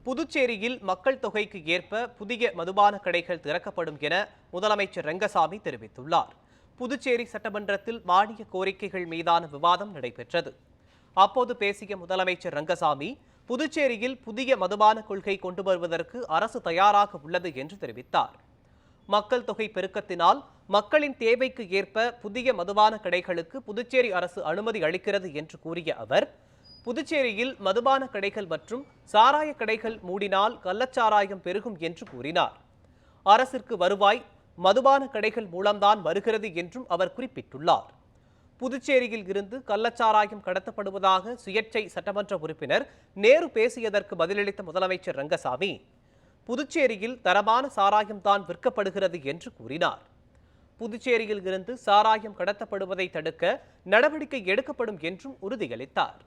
புதுச்சேரியில் மக்கள் தொகைக்கு ஏற்ப புதிய மதுபான கடைகள் திறக்கப்படும் என முதலமைச்சர் ரங்கசாமி தெரிவித்துள்ளார். புதுச்சேரி சட்டமன்றத்தில் மானிய கோரிக்கைகள் மீதான விவாதம் நடைபெற்றது. அப்போது பேசிய முதலமைச்சர் ரங்கசாமி, புதுச்சேரியில் புதிய மதுபான கொள்கை கொண்டு வருவதற்கு அரசு தயாராக உள்ளது என்று தெரிவித்தார். மக்கள் தொகை பெருக்கத்தினால் மக்களின் தேவைக்கு ஏற்ப புதிய மதுபான கடைகளுக்கு புதுச்சேரி அரசு அனுமதி அளிக்கிறது என்று கூறிய அவர், புதுச்சேரியில் மதுபான கடைகள் மற்றும் சாராய கடைகள் மூடினால் கள்ளச்சாராயம் பெருகும் என்று கூறினார். அரசிற்கு வருவாய் மதுபான கடைகள் மூலம்தான் வருகிறது என்றும் அவர் குறிப்பிட்டுள்ளார். புதுச்சேரியில் இருந்து கள்ளச்சாராயம் கடத்தப்படுவதாக சுயேட்சை சட்டமன்ற உறுப்பினர் நேரு பேசியதற்கு பதிலளித்த முதலமைச்சர் ரங்கசாமி, புதுச்சேரியில் தரமான சாராயம்தான் விற்கப்படுகிறது என்று கூறினார். புதுச்சேரியில் இருந்து சாராயம் கடத்தப்படுவதை தடுக்க நடவடிக்கை எடுக்கப்படும் என்றும் உறுதியளித்தார்.